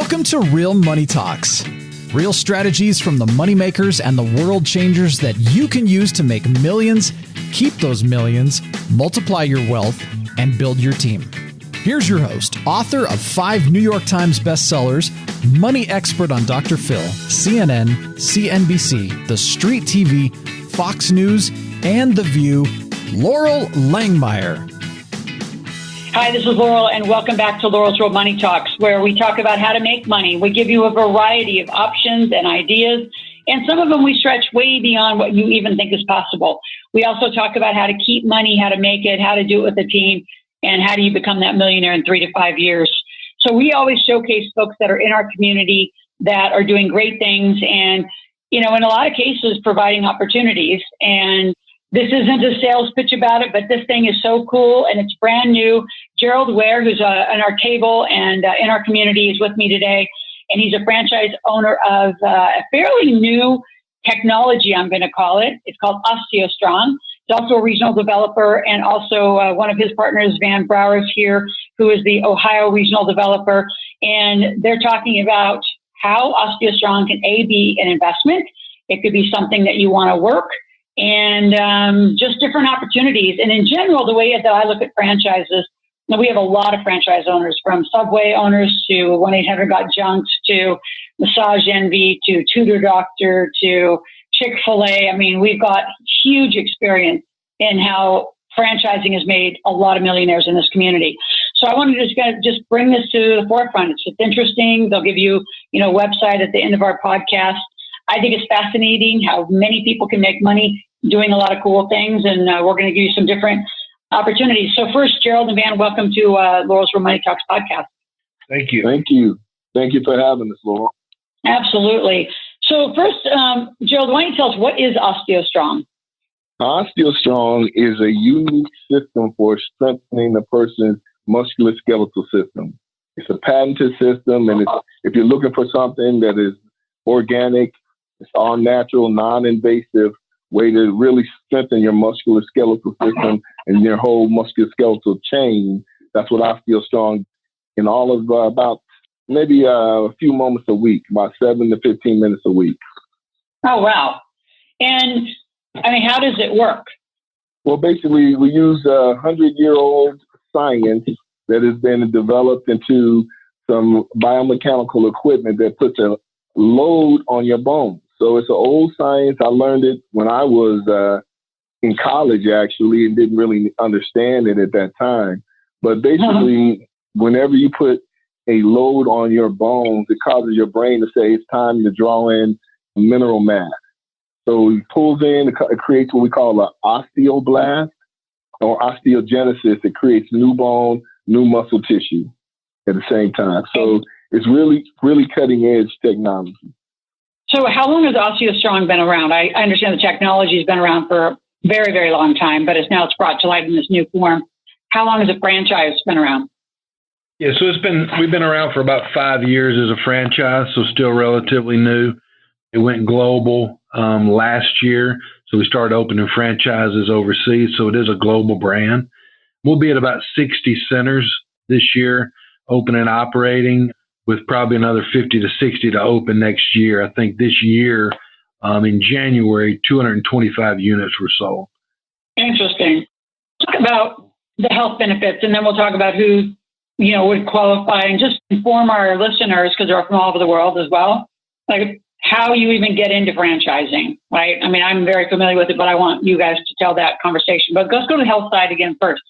Welcome to Real Money Talks. Real strategies from the moneymakers and the world changers that you can use to make millions, keep those millions, multiply your wealth, and build your team. Here's your host, author of 5 New York Times bestsellers, money expert on Dr. Phil, CNN, CNBC, The Street TV, Fox News, and The View, Loral Langemeier. Hi, this is Loral, and welcome back to Loral's Real Money Talks, where we talk about how to make money. We give you a variety of options and ideas, and some of them we stretch way beyond what you even think is possible. We also talk about how to keep money, how to make it, how to do it with a team, and how do you become that millionaire in 3 to 5 years. So we always showcase folks that are in our community that are doing great things and, in a lot of cases, providing opportunities. And this isn't a sales pitch about it, but this thing is so cool and it's brand new. Jerrold Ware, who's on our table and in our community, is with me today. And he's a franchise owner of a fairly new technology, I'm going to call it. It's called OsteoStrong. He's also a regional developer, and also one of his partners, Van Brouwer, is here, who is the Ohio regional developer. And they're talking about how OsteoStrong can be an investment. It could be something that you want to work, and just different opportunities. And in general, the way that I look at franchises, we have a lot of franchise owners, from Subway owners to 1-800-GOT-JUNKS to Massage Envy to Tutor Doctor to Chick-fil-A. I mean, we've got huge experience in how franchising has made a lot of millionaires in this community. So I wanted to just bring this to the forefront. It's just interesting. They'll give you, a website at the end of our podcast. I think it's fascinating how many people can make money doing a lot of cool things, and we're going to give you some different opportunities. So first, Jerrold and Van, welcome to Loral's Real Money Talks podcast. Thank you. Thank you. Thank you for having us, Loral. Absolutely. So first, Jerrold, why don't you tell us, what is OsteoStrong? OsteoStrong is a unique system for strengthening the person's musculoskeletal system. It's a patented system, and if you're looking for something that is organic, it's all natural, non-invasive way to really strengthen your musculoskeletal system and your whole musculoskeletal chain. That's what OsteoStrong, in all of about maybe a few moments a week, about 7 to 15 minutes a week. Oh, wow. And how does it work? Well, basically, we use 100-year-old science that has been developed into some biomechanical equipment that puts a load on your bones. So it's an old science. I learned it when I was in college, actually, and didn't really understand it at that time. But basically, whenever you put a load on your bones, it causes your brain to say it's time to draw in mineral mass. So it pulls in, it creates what we call an osteoblast or osteogenesis. It creates new bone, new muscle tissue at the same time. So it's really, really cutting edge technology. So how long has OsteoStrong been around? I understand the technology has been around for a very, very long time, but it's brought to light in this new form. How long has the franchise been around? Yeah, so we've been around for about 5 years as a franchise, so still relatively new. It went global last year, so we started opening franchises overseas, so it is a global brand. We'll be at about 60 centers this year, open and operating, with probably another 50 to 60 to open next year. I think this year, in January, 225 units were sold. Interesting. Talk about the health benefits, and then we'll talk about who, would qualify, and just inform our listeners, because they're from all over the world as well, like how you even get into franchising, right? I'm very familiar with it, but I want you guys to tell that conversation. But let's go to the health side again first.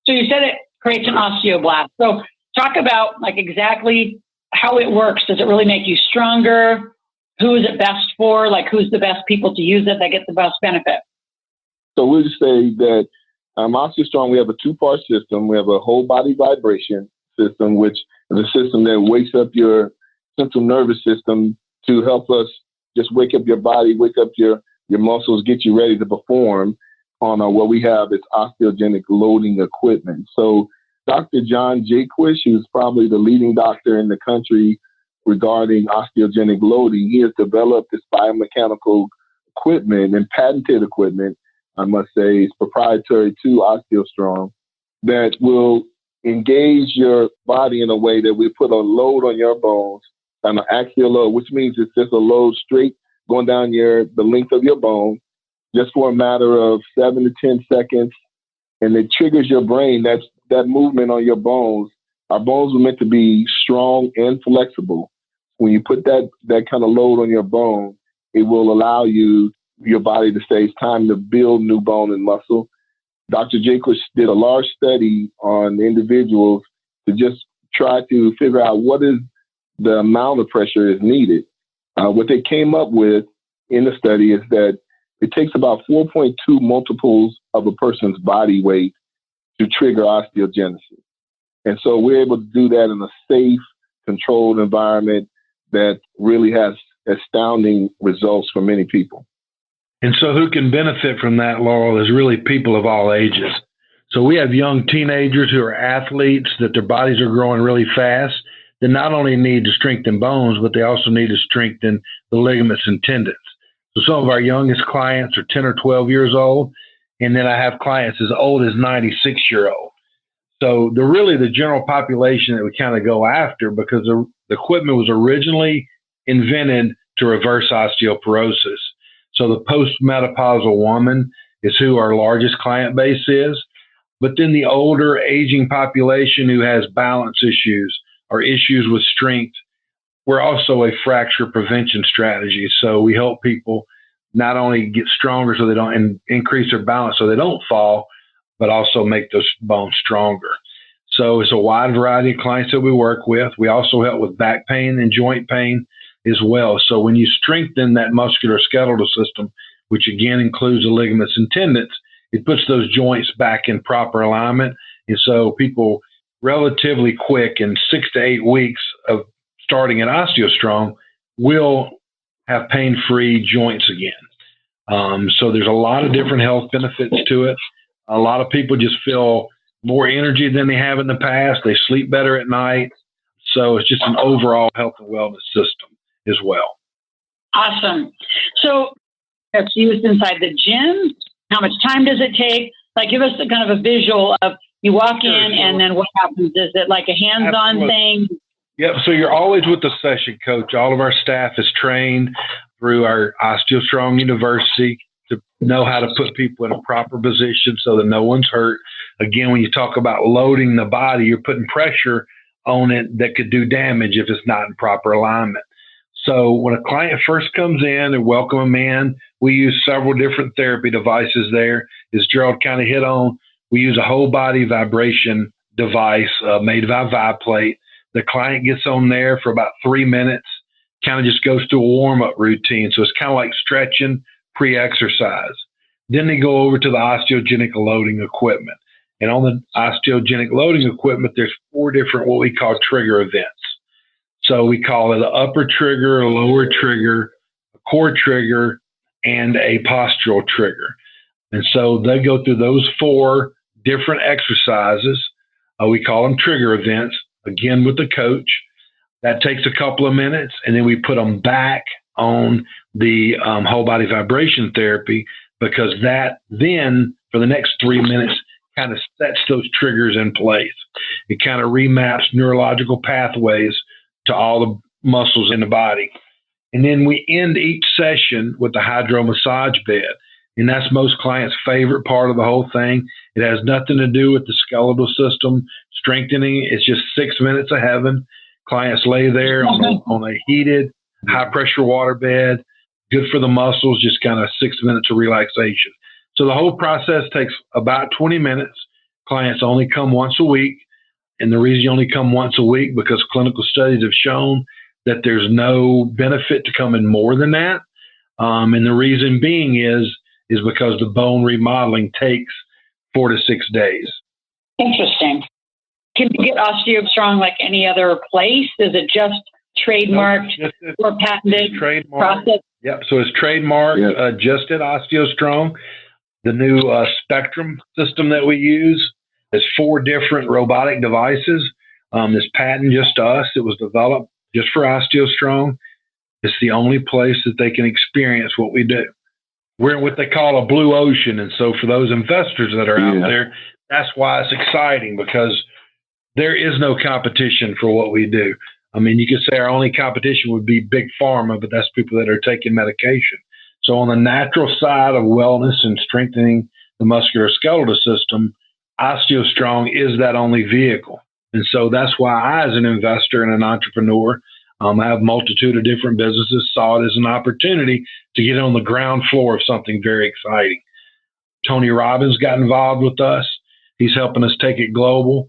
So you said it creates an osteoblast. So talk about exactly how it works. Does it really make you stronger? Who is it best for? Who's the best people to use it that get the best benefit? So we'll just say that OsteoStrong, we have a 2-part system. We have a whole body vibration system, which is a system that wakes up your central nervous system to help us just wake up your body, wake up your muscles, get you ready to perform on what we have is osteogenic loading equipment. So Dr. John Jaquish, who's probably the leading doctor in the country regarding osteogenic loading, he has developed this biomechanical equipment and patented equipment, I must say, is proprietary to OsteoStrong, that will engage your body in a way that we put a load on your bones an axial load, which means it's just a load straight going down the length of your bone, just for a matter of 7 to 10 seconds. And it triggers your brain. That movement on your bones. Our bones were meant to be strong and flexible. When you put that kind of load on your bone, it will allow your body to say it's time to build new bone and muscle. Dr. Jacobs did a large study on individuals to just try to figure out what is the amount of pressure is needed. What they came up with in the study is that it takes about 4.2 multiples of a person's body weight to trigger osteogenesis. And so we're able to do that in a safe, controlled environment that really has astounding results for many people. And so who can benefit from that, Laurel, is really people of all ages. So we have young teenagers who are athletes, that their bodies are growing really fast, that not only need to strengthen bones, but they also need to strengthen the ligaments and tendons. So some of our youngest clients are 10 or 12 years old, and then I have clients as old as 96-year-old. So they're really the general population that we kind of go after, because the equipment was originally invented to reverse osteoporosis. So the postmenopausal woman is who our largest client base is. But then the older aging population who has balance issues or issues with strength, we're also a fracture prevention strategy. So we help people not only get stronger so they don't increase their balance so they don't fall, but also make those bones stronger. So it's a wide variety of clients that we work with. We also help with back pain and joint pain as well. So when you strengthen that musculoskeletal system, which again includes the ligaments and tendons, it puts those joints back in proper alignment. And so people relatively quick, in 6 to 8 weeks of starting at OsteoStrong, will have pain-free joints again. So there's a lot of different health benefits to it. A lot of people just feel more energy than they have in the past. They sleep better at night. So it's just an overall health and wellness system as well. Awesome. So it's used inside the gym. How much time does it take? Like, give us a kind of a visual of you walk in and then what happens? Is it like a hands-on thing? Yep. So you're always with the session coach. All of our staff is trained through our OsteoStrong University to know how to put people in a proper position so that no one's hurt. Again, when you talk about loading the body, you're putting pressure on it that could do damage if it's not in proper alignment. So when a client first comes in and welcome them in, we use several different therapy devices there. As Jerrold kind of hit on, we use a whole body vibration device made by ViPlate. The client gets on there for about 3 minutes, kind of just goes through a warm-up routine. So it's kind of like stretching pre-exercise. Then they go over to the osteogenic loading equipment. And on the osteogenic loading equipment, there's 4 different what we call trigger events. So we call it an upper trigger, a lower trigger, a core trigger, and a postural trigger. And so they go through those 4 different exercises. We call them trigger events, again with the coach. That takes a couple of minutes, and then we put them back on the whole body vibration therapy, because that then for the next 3 minutes kind of sets those triggers in place. It kind of remaps neurological pathways to all the muscles in the body. And then we end each session with the hydro massage bed. And that's most clients' favorite part of the whole thing. It has nothing to do with the skeletal system strengthening. It's just 6 minutes of heaven. Clients lay there on a heated, high-pressure water bed, good for the muscles, just kind of 6 minutes of relaxation. So the whole process takes about 20 minutes. Clients only come once a week. And the reason you only come once a week, because clinical studies have shown that there's no benefit to coming more than that. And the reason being is because the bone remodeling takes 4 to 6 days. Interesting. Can you get OsteoStrong like any other place? Is it just trademarked or patented process? Yep. So it's trademarked just at OsteoStrong. The new Spectrum system that we use is 4 different robotic devices. This patent just to us. It was developed just for OsteoStrong. It's the only place that they can experience what we do. We're in what they call a blue ocean. And so for those investors that are out there, that's why it's exciting, because there is no competition for what we do. I mean, you could say our only competition would be big pharma, but that's people that are taking medication. So on the natural side of wellness and strengthening the musculoskeletal system, OsteoStrong is that only vehicle. And so that's why I, as an investor and an entrepreneur, I have a multitude of different businesses, saw it as an opportunity to get on the ground floor of something very exciting. Tony Robbins got involved with us. He's helping us take it global.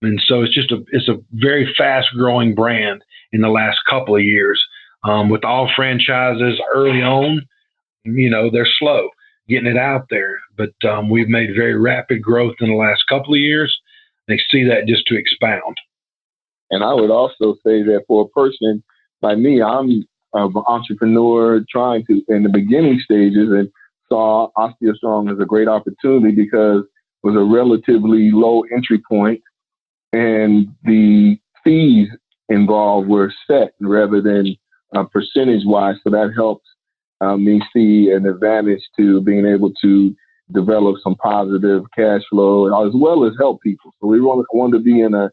And so it's a very fast growing brand in the last couple of years. With all franchises early on, they're slow getting it out there, but we've made very rapid growth in the last couple of years. They see that just to expound. And I would also say that for a person like me, I'm an entrepreneur trying to, in the beginning stages, and saw OsteoStrong as a great opportunity because it was a relatively low entry point and the fees involved were set rather than percentage-wise. So that helps me see an advantage to being able to develop some positive cash flow as well as help people. So we want to be in a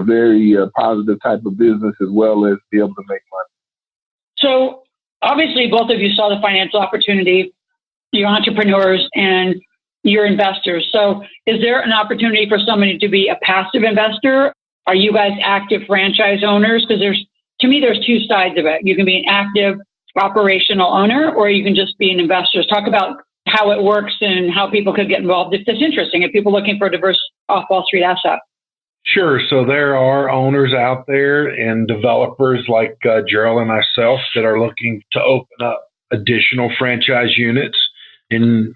very positive type of business as well as be able to make money. So obviously both of you saw the financial opportunity, you're entrepreneurs and you're investors. So is there an opportunity for somebody to be a passive investor? Are you guys active franchise owners? Because to me, there's two sides of it. You can be an active operational owner, or you can just be an investor. Talk about how it works and how people could get involved if that's interesting, if people are looking for a diverse off-Wall Street asset. Sure. So there are owners out there and developers like Jerrold and myself that are looking to open up additional franchise units, and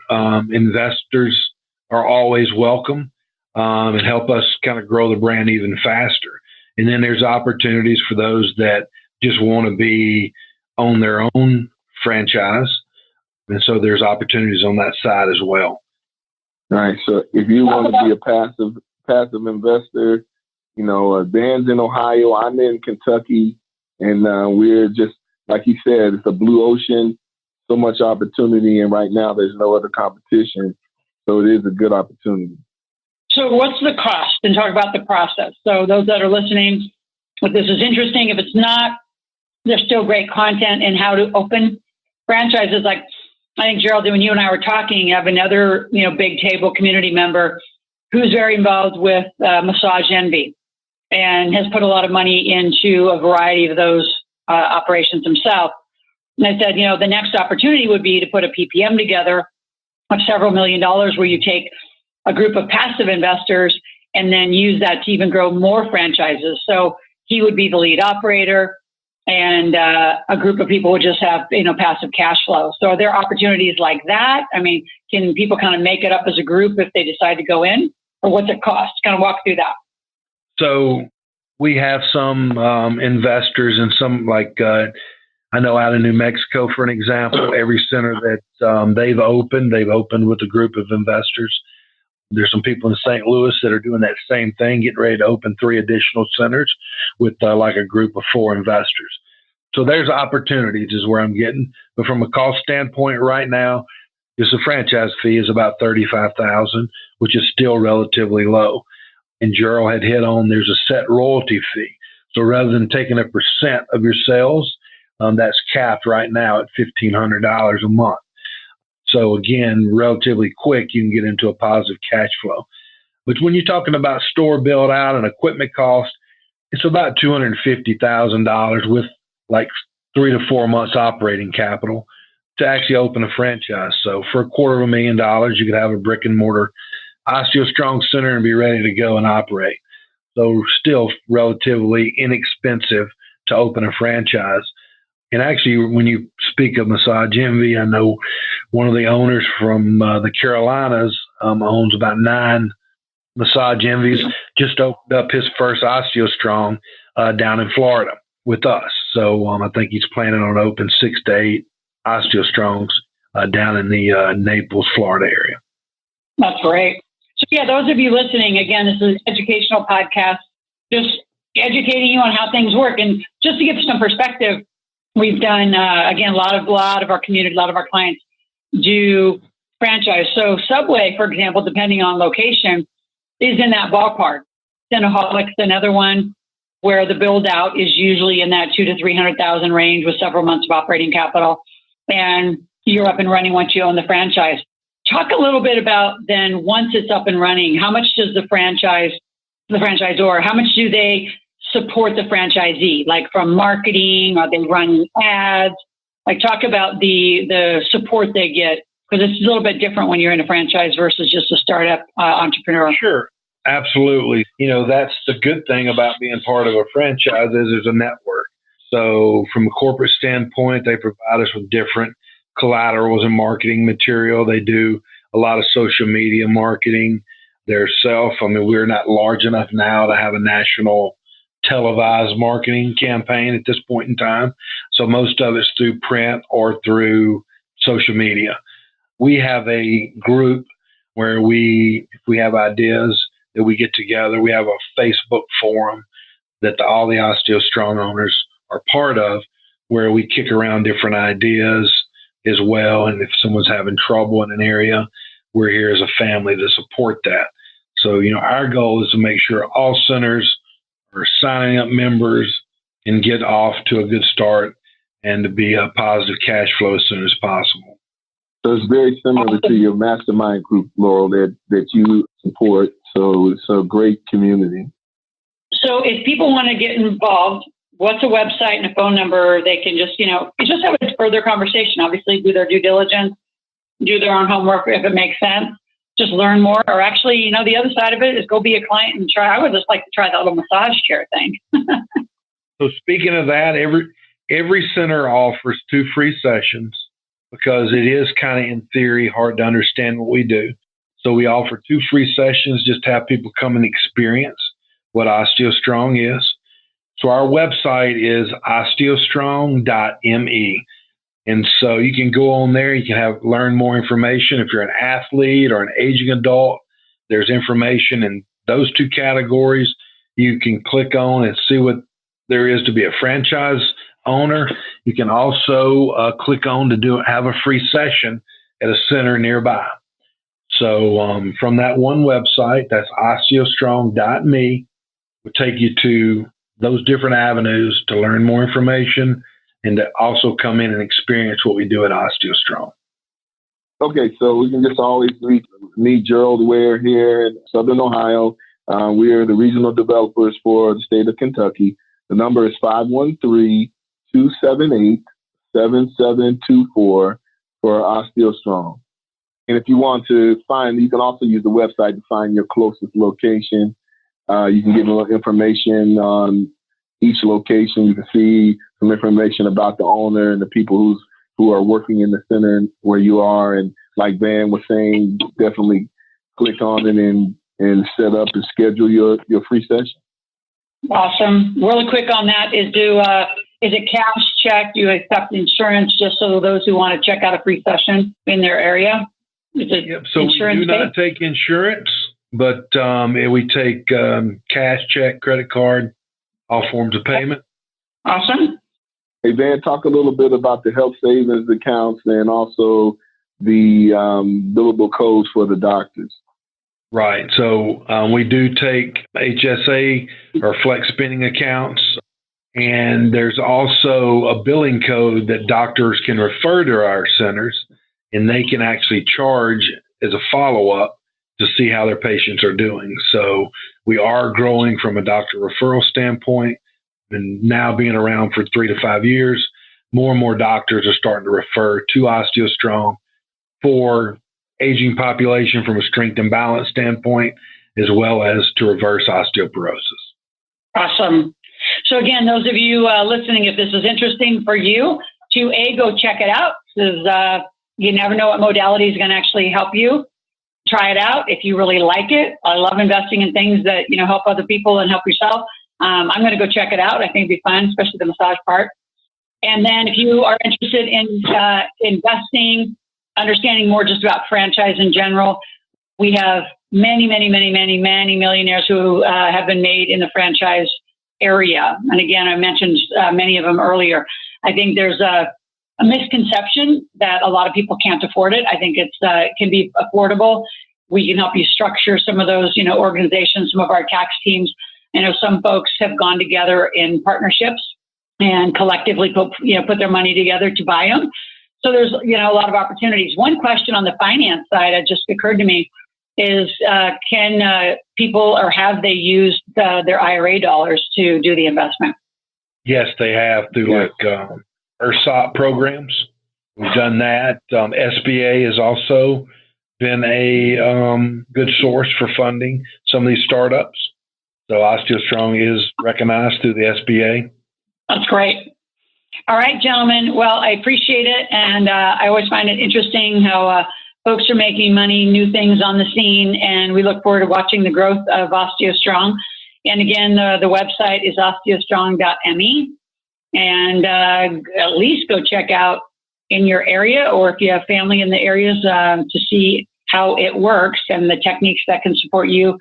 investors are always welcome and help us kind of grow the brand even faster. And then there's opportunities for those that just want to own their own franchise. And so there's opportunities on that side as well. All right. So if you want to be a passive investor, Dan's in Ohio, I'm in Kentucky, and we're just, like he said, it's a blue ocean, so much opportunity, and right now there's no other competition. So it is a good opportunity. So what's the cost? And talk about the process. So those that are listening, if this is interesting, if it's not, there's still great content in how to open franchises. Like I think, Jerrold, when you and I were talking, you have another, Big Table community member who's very involved with Massage Envy and has put a lot of money into a variety of those operations himself. And I said, the next opportunity would be to put a PPM together of several $1 million where you take a group of passive investors and then use that to even grow more franchises. So he would be the lead operator and a group of people would just have, passive cash flow. So are there opportunities like that? I mean, can people kind of make it up as a group if they decide to go in, or what's it cost? Kind of walk through that. So we have some investors and some I know out in New Mexico, for an example, every center that they've opened with a group of investors. There's some people in St. Louis that are doing that same thing, getting ready to open 3 additional centers with a group of 4 investors. So there's opportunities is where I'm getting. But from a cost standpoint right now, just a franchise fee is about $35,000, which is still relatively low. And Jerrold had hit on there's a set royalty fee. So rather than taking a % of your sales, that's capped right now at $1,500 a month. So again, relatively quick, you can get into a positive cash flow. But when you're talking about store build out and equipment cost, it's about $250,000 with 3 to 4 months operating capital to actually open a franchise. So for $250,000, you could have a brick and mortar OsteoStrong center and be ready to go and operate. So still relatively inexpensive to open a franchise. And actually, when you speak of Massage Envy, I know one of the owners from the Carolinas owns about 9 Massage Envies, just opened up his first OsteoStrong down in Florida with us. So I think he's planning on open 6 to 8 OsteoStrongs down in the Naples, Florida area. That's great. So yeah, those of you listening, again, this is an educational podcast, just educating you on how things work. And just to give some perspective, we've done, again, a lot of our community, a lot of our clients do franchise. So Subway, for example, depending on location, is in that ballpark. Cinnaholics, another one. where the build out is usually in that 200,000 to 300,000 range with several months of operating capital. And you're up and running once you own the franchise. Talk a little bit about then once it's up and running, how much does the franchisor, how much do they support the franchisee? Like from marketing, are they running ads? Like talk about the support they get, because it's a little bit different when you're in a franchise versus just a startup entrepreneur. Sure. Absolutely. That's the good thing about being part of a franchise is there's a network. So from a corporate standpoint, they provide us with different collaterals and marketing material. They do a lot of social media marketing themselves. We're not large enough now to have a national televised marketing campaign at this point in time. So most of it's through print or through social media. We have a group where if we have ideas that we get together, we have a Facebook forum that all the OsteoStrong owners are part of, where we kick around different ideas as well. And if someone's having trouble in an area, we're here as a family to support that. So, our goal is to make sure all centers are signing up members and get off to a good start and to be a positive cash flow as soon as possible. So it's very similar to your mastermind group, Laurel, that you support. So it's a great community. So if people want to get involved, what's a website and a phone number they can just have a further conversation, obviously do their due diligence, do their own homework if it makes sense, just learn more. Or actually, the other side of it is go be a client and try. I would just like to try that little massage chair thing. So speaking of that, every center offers 2 free sessions because it is kind of in theory hard to understand what we do. So we offer 2 free sessions just to have people come and experience what OsteoStrong is. So our website is OsteoStrong.me. And so you can go on there, you can learn more information. If you're an athlete or an aging adult, there's information in those 2 categories. You can click on and see what there is to be a franchise owner. You can also click on to have a free session at a center nearby. So from that one website, that's OsteoStrong.me, will take you to those different avenues to learn more information and to also come in and experience what we do at OsteoStrong. Okay, so we can just always meet Jerrold Ware here in Southern Ohio. We are the regional developers for the state of Kentucky. The number is 513-278-7724 for OsteoStrong. And if you want to you can also use the website to find your closest location. You can get a little information on each location. You can see some information about the owner and the people who are working in the center where you are. And like Van was saying, definitely click on it and set up and schedule your free session. Awesome. Really quick on that is it cash check? Do you accept insurance just so those who want to check out a free session in their area? So we do not take insurance, but we take cash, check, credit card, all forms of payment. Awesome. Hey, Van, talk a little bit about the health savings accounts and also the billable codes for the doctors. Right. So we do take HSA or flex spending accounts, and there's also a billing code that doctors can refer to our centers, and they can actually charge as a follow-up to see how their patients are doing. So we are growing from a doctor referral standpoint, and now being around for 3 to 5 years, more and more doctors are starting to refer to OsteoStrong for aging population from a strength and balance standpoint, as well as to reverse osteoporosis. Awesome. So again, those of you listening, if this is interesting for you, to go check it out, because you never know what modality is going to actually help you. Try it out if you really like it. I love investing in things that help other people and help yourself. I'm going to go check it out. I think it'd be fun, especially the massage part. And then if you are interested in investing, understanding more just about franchise in general, we have many millionaires who have been made in the franchise area. And again, I mentioned many of them earlier. I think there's a misconception that a lot of people can't afford it. I think it can be affordable. We can help you structure some of those, organizations, some of our tax teams I know some folks have gone together in partnerships and collectively put their money together to buy them. So there's, a lot of opportunities. One question on the finance side that just occurred to me is, can people, or have they used their IRA dollars to do the investment? Yes, they have, through ERSOP programs. We've done that. SBA has also been a good source for funding some of these startups. So OsteoStrong is recognized through the SBA. That's great. All right, gentlemen. Well, I appreciate it. And I always find it interesting how folks are making money, new things on the scene. And we look forward to watching the growth of OsteoStrong. And again, the website is osteostrong.me. And at least go check out in your area, or if you have family in the areas, to see how it works and the techniques that can support you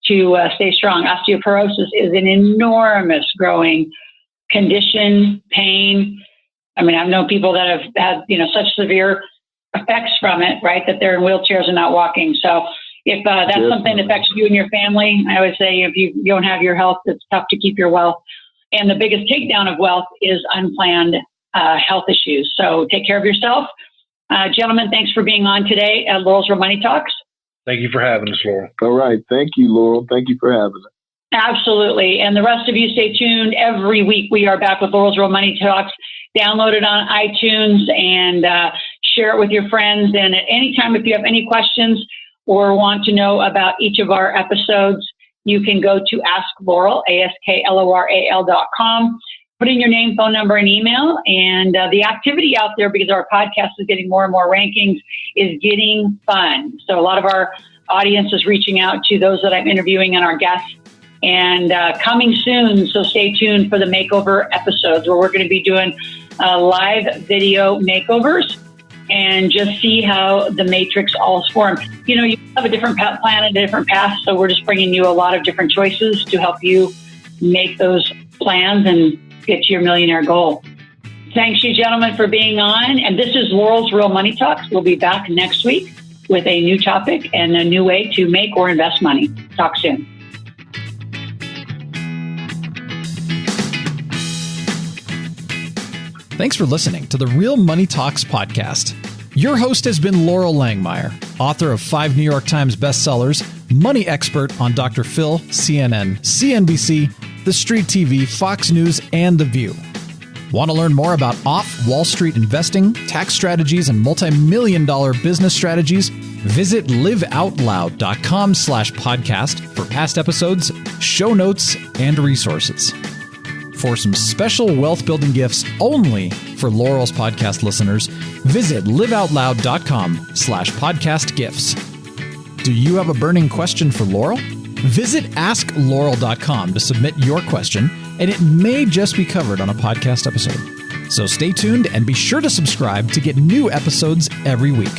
to stay strong. Osteoporosis is an enormous growing condition, pain. I mean, I've known people that have had, such severe effects from it, right, that they're in wheelchairs and not walking. So if that's something that affects you and your family, I would say if you don't have your health, it's tough to keep your wealth. And the biggest takedown of wealth is unplanned health issues. So take care of yourself. Gentlemen, thanks for being on today at Laurel's Real Money Talks. Thank you for having us, Laurel. All right. Thank you, Laurel. Thank you for having us. Absolutely. And the rest of you, stay tuned. Every week we are back with Laurel's Real Money Talks. Download it on iTunes and share it with your friends. And at any time, if you have any questions or want to know about each of our episodes, you can go to Ask Laurel, AskLoral.com. Put in your name, phone number, and email. And the activity out there, because our podcast is getting more and more rankings, is getting fun. So a lot of our audience is reaching out to those that I'm interviewing and our guests. And coming soon, so stay tuned for the makeover episodes, where we're going to be doing live video makeovers and just see how the matrix all is formed. You have a different plan and a different path, so we're just bringing you a lot of different choices to help you make those plans and get to your millionaire goal. Thanks, you gentlemen, for being on. And this is Laurel's Real Money Talks. We'll be back next week with a new topic and a new way to make or invest money. Talk soon. Thanks for listening to the Real Money Talks podcast. Your host has been Laurel Langmeyer, author of 5 New York Times bestsellers, money expert on Dr. Phil, CNN, CNBC, The Street TV, Fox News, and The View. Want to learn more about off-Wall Street investing, tax strategies, and multi-million-dollar business strategies? Visit liveoutloud.com/podcast for past episodes, show notes, and resources. For some special wealth-building gifts only for Laurel's podcast listeners, visit liveoutloud.com/podcast gifts. Do you have a burning question for Laurel? Visit AskLaurel.com to submit your question, and it may just be covered on a podcast episode. So stay tuned and be sure to subscribe to get new episodes every week.